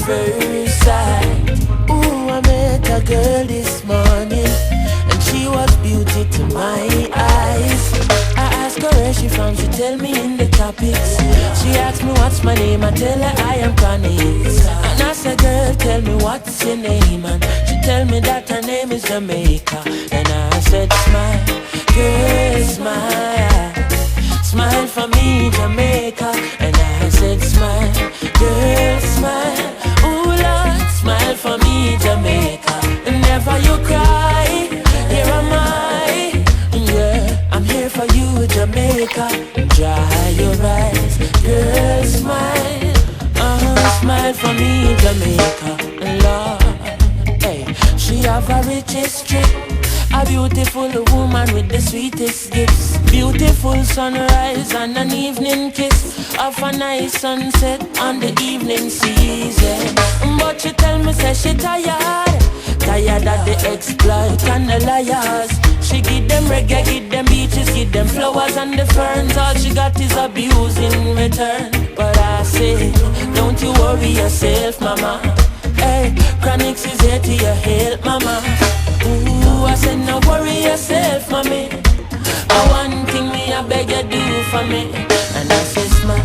first sight. Ooh, I met a girl this morning, and she was beauty to my eyes. I asked her where she from, she tell me in the tropics. She asked me what's my name, I tell her I am Chronix. And I said, girl, tell me what's your name, and she tell me that her name is Jamaica. And I said, smile, girl, smile, smile for me, Jamaica. And I said, smile, girl, smile, ooh Lord, smile for me, Jamaica. And never you cry, here am I, yeah, I'm here for you, Jamaica. Dry your eyes, girl, smile, smile for me, Jamaica. Lord, hey, she have a rich history, a beautiful woman with the sweetest gifts. Beautiful sunrise and an evening kiss of a nice sunset on the evening season. But she tell me, say she tired, tired of the exploit and the liars. She give them reggae, give them beaches, give them flowers and the ferns. All she got is abuse in return. But I say, don't you worry yourself, mama. Hey, Chronix is here to your help, mama. Ooh, I said, no worry yourself, mommy. One thing me, I beg you do for me. And I said, smile,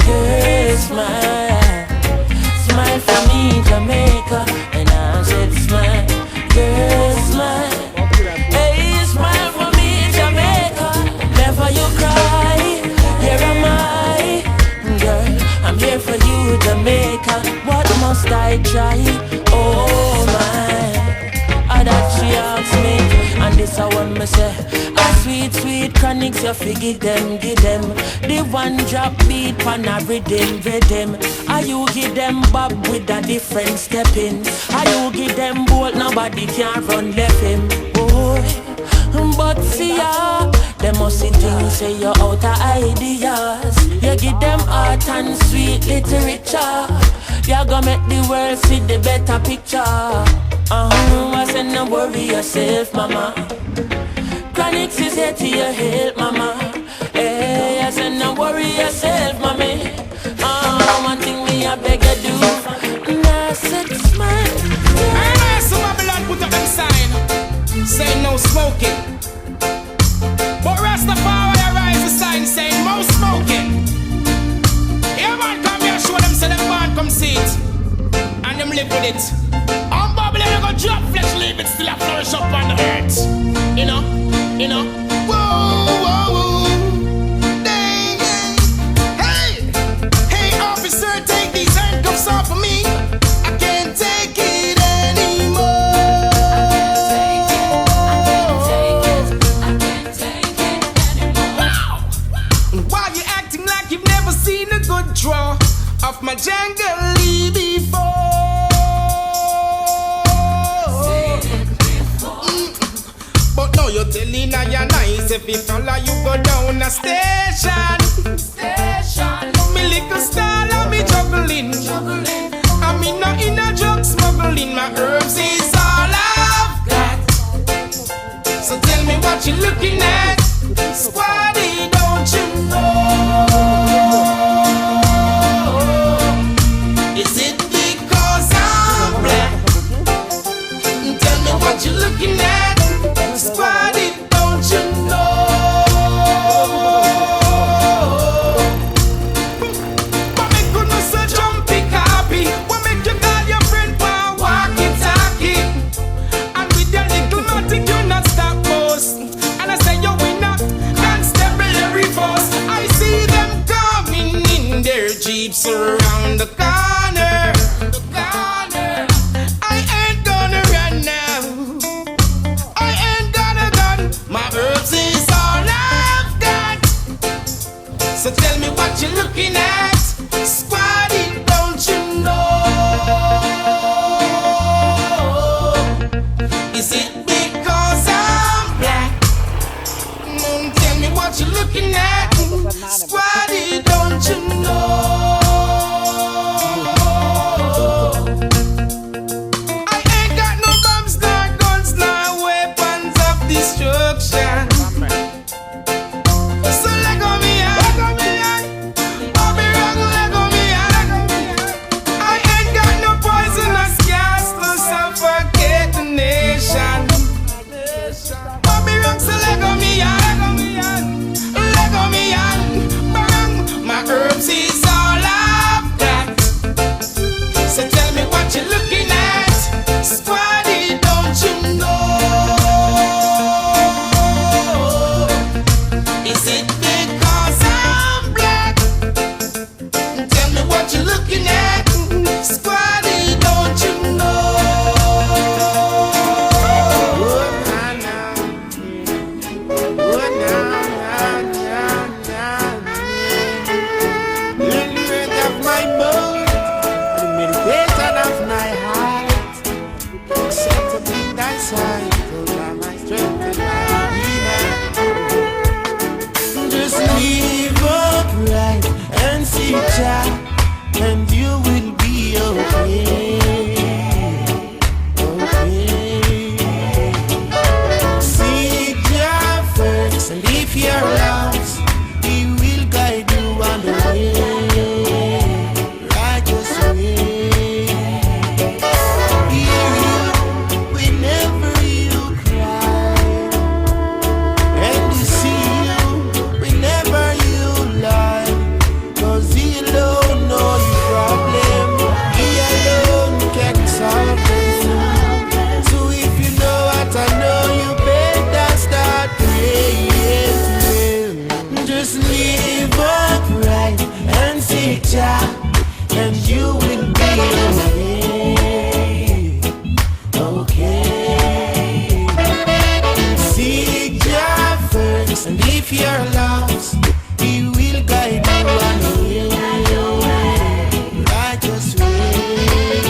girl, smile, smile for me, Jamaica. And I said, smile, girl, smile, hey, smile for me, Jamaica. Never you cry, here am I, girl, I'm here for you, Jamaica. What must I try? Oh my, that she asks me, and this I want me say, a sweet, sweet Chronix, you figure them, give them the one drop beat pan a rhythm. Are you give them bob with a different step in? Are you give them bolt, nobody can run left him, boy. But see ya, them must see things, say you're out of ideas. You give them art and sweet literature. You gonna make the world see the better picture. I said, no worry yourself, mama. Chronix is here to your help, mama. Hey, I said, no worry yourself, mommy. One thing me I beg you do. And I said, smile. I know some Babylon put up them sign, say no smoking. But Rastafari rise the sign saying no smoking. Yeah man, come here, show them, say them man come see it, and them live with it. I'm Babylon, I go drop flesh, leave it still a flourish up on the earth. You know, you know. Whoa, whoa, whoa. Dang, hey, hey officer, take these handcuffs off of me. I can't take it anymore. Why you acting like you've never seen a good draw of my jungle before? But now you're telling her you're nice. If you follow you go down a station. Me little style and me juggling. I mean not in a drug smuggling. My herbs is all I've got. So tell me what you looking at, Squaddy, don't you know? Is it because I'm black? Tell me what you looking at, Squaddy, don't you know? What make you no so jumpy copy? What make you call your friend for walkie-talkie? And with your little matic you not stop most. And I say you win up, can't step what you're looking at. Squaddy, don't you know? Is it because I'm black? Tell me what you're looking at. Squaddy, don't you know? Just live upright and seek Jah, and you will be okay. Okay. Seek Jah first, and if you're lost, He will guide you on the way, righteous way. Hear you whenever you cry, and He see you whenever you lie. 'Cause He alone knows your problem. He alone can solve them. So if you know what I know, you better start praying to Him. Just live upright and seek Jah, and you will be okay. Okay. Seek Jah first, and if you're lost, He will guide you on the way, righteous way.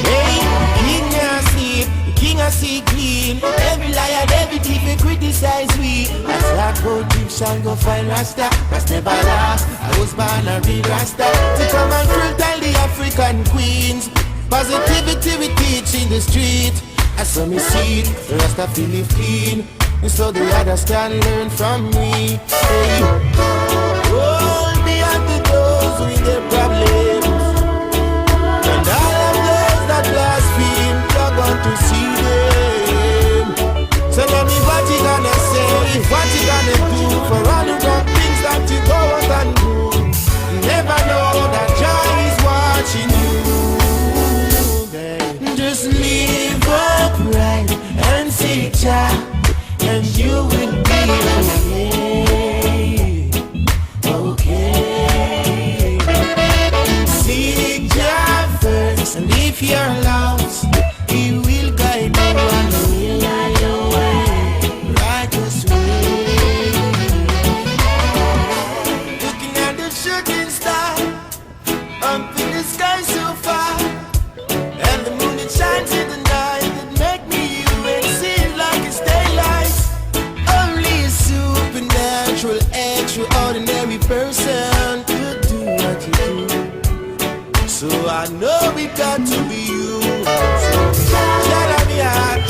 Hey, King a sleep, King a see clean. Every liar, every thief, they criticize we. As that go deep, shall go find Rasta. Rasta never last. I was born a real Rasta. To come and tell the African queens. Positivity we teach in the street. I saw me see it, the Rasta feel live clean. And so the others can learn from me. Hey, hold me unto those with their problems, and all of those that blaspheme, you're going to see them. So let me what you gonna say, what you gonna do for all the wrong things that you go out and do. You never know that Jah is watching you. Just live upright and seek Jah, and you will be okay. Okay. Seek Jah first, and if you're lost, He will guide you on the way, righteous way. Looking at the shooting star up in the sky so far, and the moon it shines in the night. It make me you and seem like it's daylight. Only a supernatural, extraordinary person could do what you do. So I know it got to be you. So, Jah, me heart,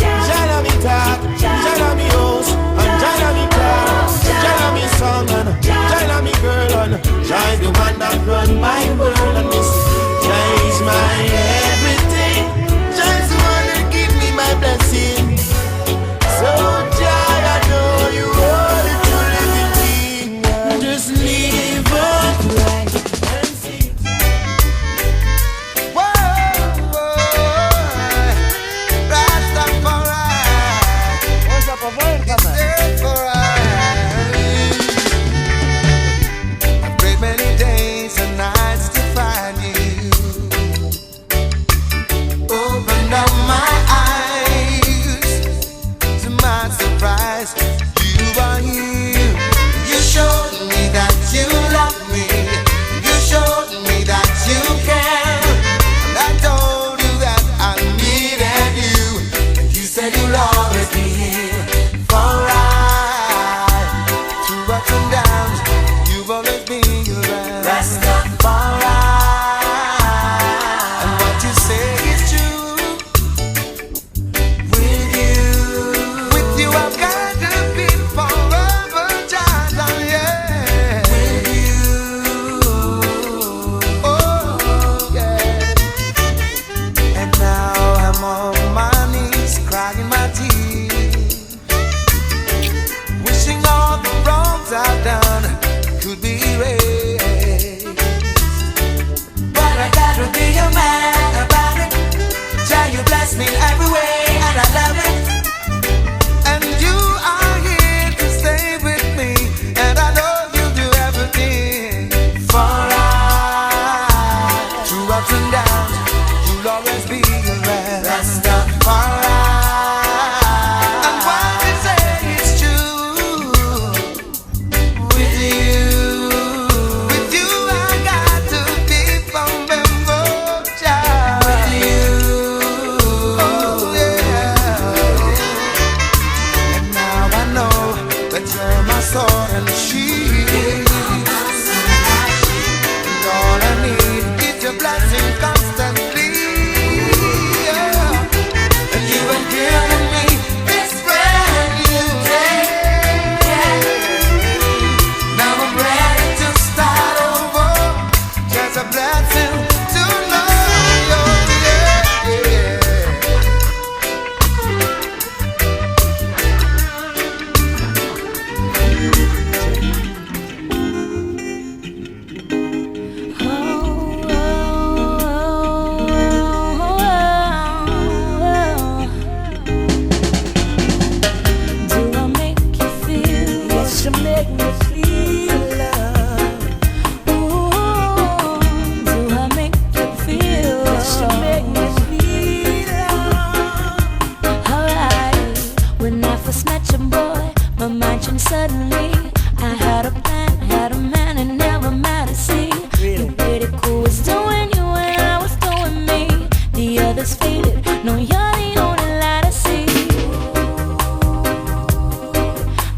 is faded. No, you're the only light I see.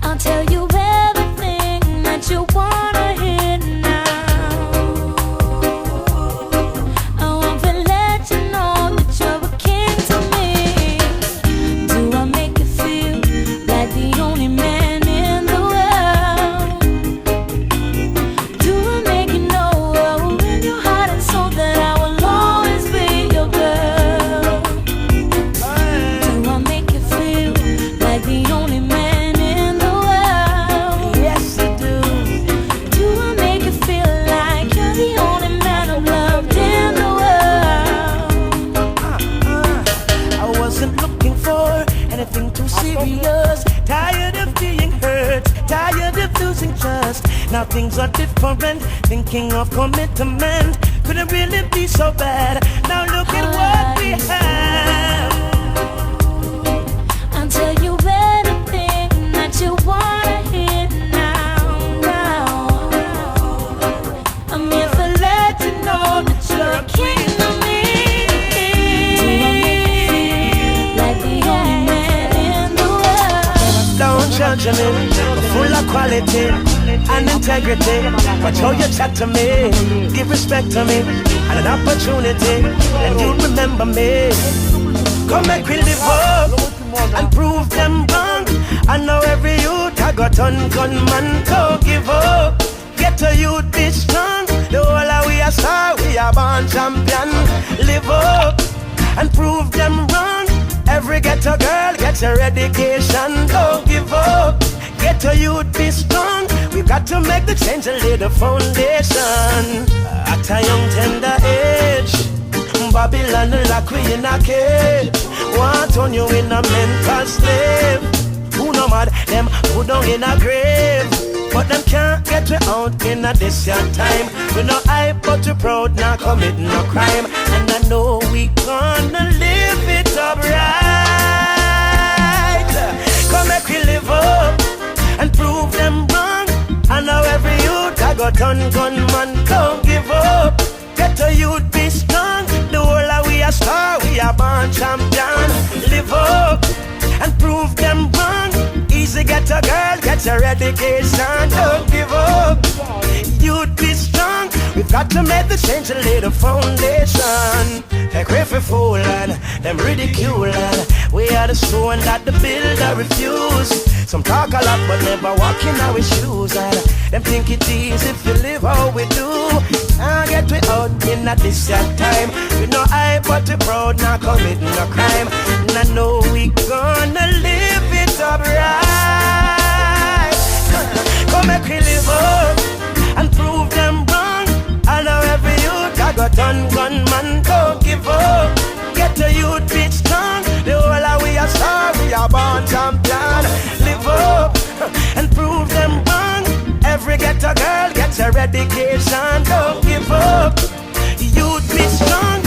I'll tell you everything that you wanna hear now. I want to let you know that you're a king to me. Do I make you feel like the only man in the world? Do I make you know in your heart and soul that I will always be your girl? Do I make you feel like the only man in the world? Yes, I do. Do I make you feel like you're the only man I've loved in the world? I wasn't looking for anything too serious. Tired of being hurt, tired of losing trust. Now things are different, thinking of commitment. Couldn't really be so bad. Now look at what we have. I'll tell you everything that you wanna hear now. I'm here to let you know that you're a king of me. Do I make you feel like the only man in the world? Don't judge me, full of quality and integrity. Watch how you chat to me, give respect to me, and an opportunity, and you'll remember me. Come make we live up and prove them wrong. I know every youth I got on gunman, don't give up. Get a youth, be strong. The whole of we are star, we are born champion. Live up and prove them wrong. Every ghetto girl gets your education, don't give up. Get a youth, be strong. We've got to make the change and lay the foundation. At a young tender age, Babylon lock we in a cage. Want on you in a mental slave. Who no mad, them put down in a grave. But them can't get you out in a this your time. We no hype but we proud, not commit no crime. And I know we gonna live it up right. Come make we live up and prove them wrong. I know every youth I got on gunman, don't give up. Get a youth, be strong. The whole of we are star, we are born champion. Live up and prove them wrong. Easy get a girl, get your education, don't give up. Youth, be strong. We've got to make the change and lay the foundation. Take away for fool and them ridicule and we are the stone that the builder refuse. Some talk a lot but never walk in our shoes. And them think it easy if you live how we do. And get we out in a this time. We no hype but we proud, not commit no crime. And I know we gonna live it up right. Come make we live up and prove them wrong. I know every youth I got on gunman, don't give up. Get a youth, be strong. The whole of we are star, we are born champion. Live up and prove them wrong. Every ghetto girl gets her education, don't give up. Youth, be strong.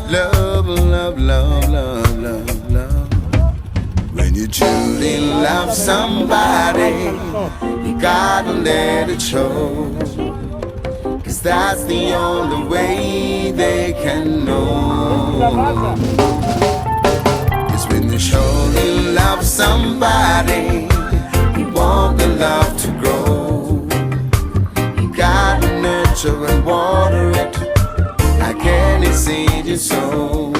Love, love, love, love, love, love. When you truly love somebody, you gotta let it show. 'Cause that's the only way they can know. 'Cause when you truly love somebody, you want the love to grow. You gotta nurture and water it like any seed you sow.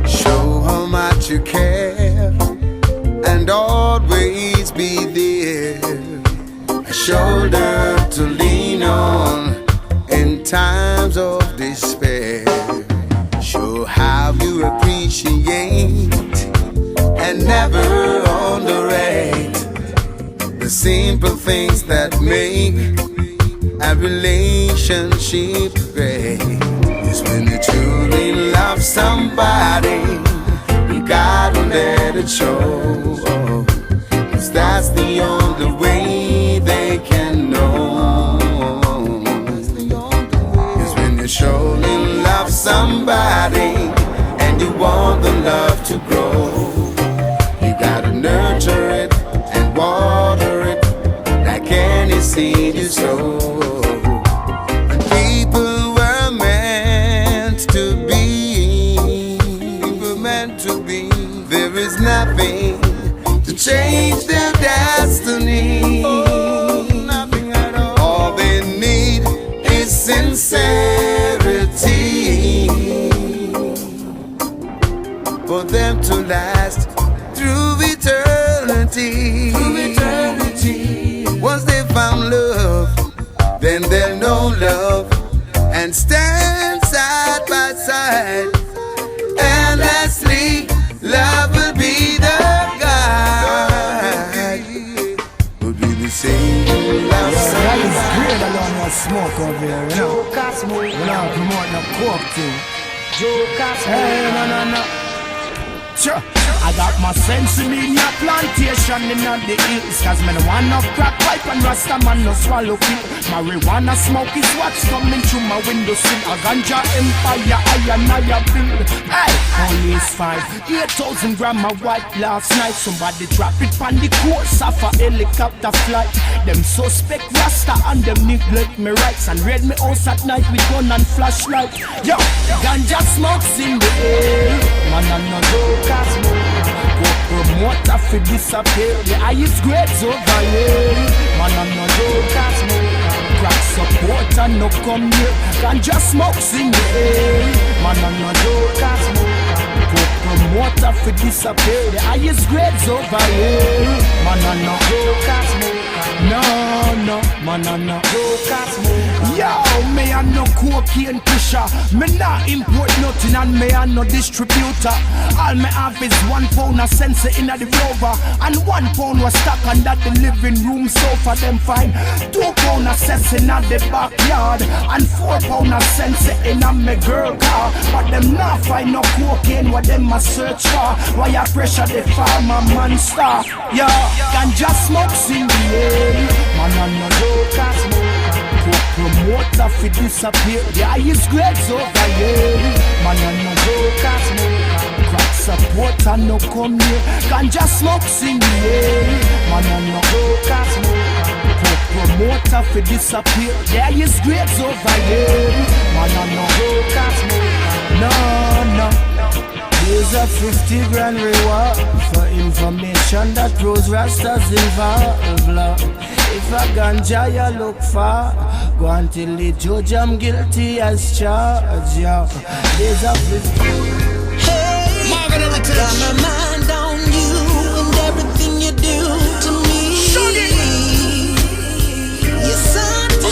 Show how much you care and always be there. A shoulder to lean on in times of despair. Show how you appreciate and never underrate the simple things that make a relationship great. Is when you truly love somebody, you gotta let it show. 'Cause that's the only way they can know. Is when you truly love somebody and you want the love to grow. You gotta nurture it and walk say you love That is somebody. great along your smoke over here, you know. We don't promote no coke thing. Hey, no. Sure. I got my sense in me in your plantation in the hills. Cause me no want no crack pipe and rasta man no swallow pill. Marijuana smoke is what's coming through my window sill. A ganja empire, I and I build. Hey, police 8,000 gram of white last night. Somebody drop it on the course of a helicopter flight. Them suspect rasta and them neglect me rights. And raid me house at night with gun and flashlight. Yo, ganja smokes in the air. Man and no dope smoke. Go promoter fi disappear. The highest grades over here. Man and no dope smoke. Crack supporter no come here. Ganja smokes in the air. Man and no dope smoke. Go promoter fi disappear. The highest grades over here. Man and no dope smoke. No, man and no dope smoke. Yo, me and no cocaine pusher. Me not import nothing and me and no distributor. All me have is 1 pound of sensor in the rover. And 1 pound was stuck under the living room sofa. Them fine 2 pound of sensor in the backyard. And 4 pound of sensor in a me girl car. But them not find no cocaine what them a search for. Why you pressure the farmer monster? Yo, ganja smokes in the air. Man and no dope smoke. Promoter fi disappear. The highest grades over here. Man and no dope smoke. Crack supporter no come here. Ganja smokes in the air. Man and no dope smoke. Promoter fi disappear. The highest grades over here. Man and no dope smoke. No. Here's a 50 grand reward for information that Rose Rastas involved, love. If a ganja you look for, go until the judge I'm guilty as charged, yeah. There's a 50. Hey, got my mind on you and everything you do to me. Yes, I do.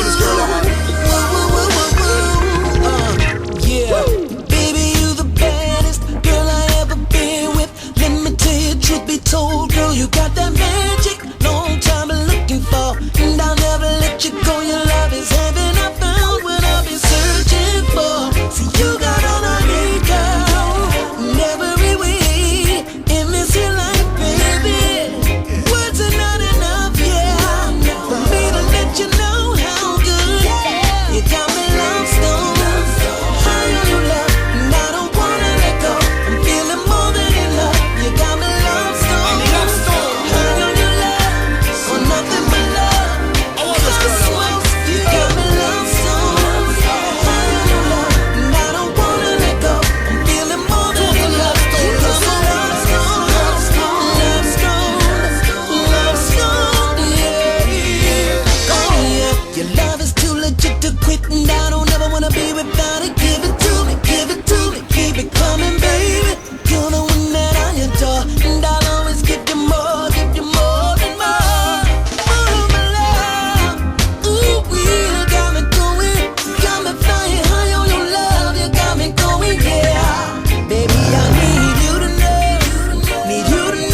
Yeah, baby, you the baddest girl I ever been with. Let me tell you, truth be told, girl, you got that magic. Long time been looking for, and I'll never let you go. Your love is heaven I found what I've been searching for. See, you got all I need, girl, in every way in this here life, baby. Words are not enough, yeah, for me to let you know how good you got me lost on. High on your love, and I don't wanna let go. I'm feeling more than in love. You got me lost on. High on your love, or nothing but love. You got me lost on. High on your love, and I don't wanna let go. I'm feeling more than in love. You got me lost on. Love stone, yeah. Oh yeah, your love is too legit to quit, and I don't ever wanna be without it. Give it to me, keep it coming, baby. You're the one that I adore, and I'll always give you more and more. Oh my love, ooh, you got me going, got me flying high on your love. You got me going, yeah. Baby, I need you to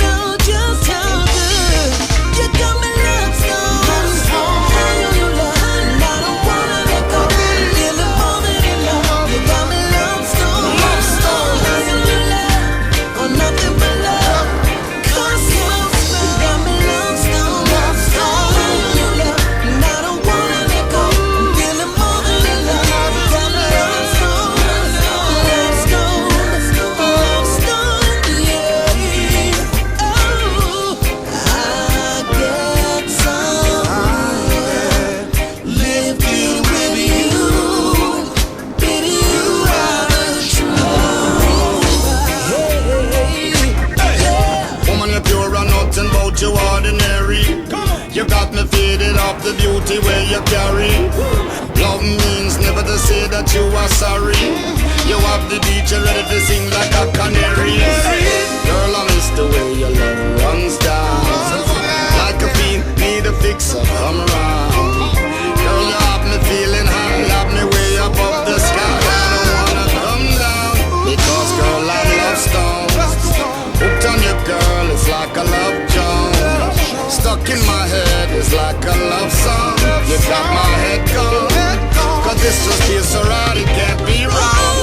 know just how good you got me lost on. High on your love, and I don't wanna let go. Feeling more than in love. You got me lost on. High on your love, or nothing but love. Cosmos, you got me lost on. High on your love, and I don't wanna let go. I'm feeling more than in love. You got me lost on. Love stone, yeah. Oh, I get somewhere living with you. Baby, you are the truth. Yeah. Woman, you're pure and nothing but you ordinary. You got me faded off the beauty where you carry. Love means never to say that you are sorry. You have the beach, you're ready to sing like a canary. Girl, I miss the way your love runs down. Like a fiend, need a fixer, come around. Girl, you have me feeling high, have me way up the sky. I don't wanna come down, because girl, I'm love stone. Hooked on you, girl, it's like a love charm. Stuck in my head. head is like a love song. You got my head gone, cause this just feels so right, it can't be wrong.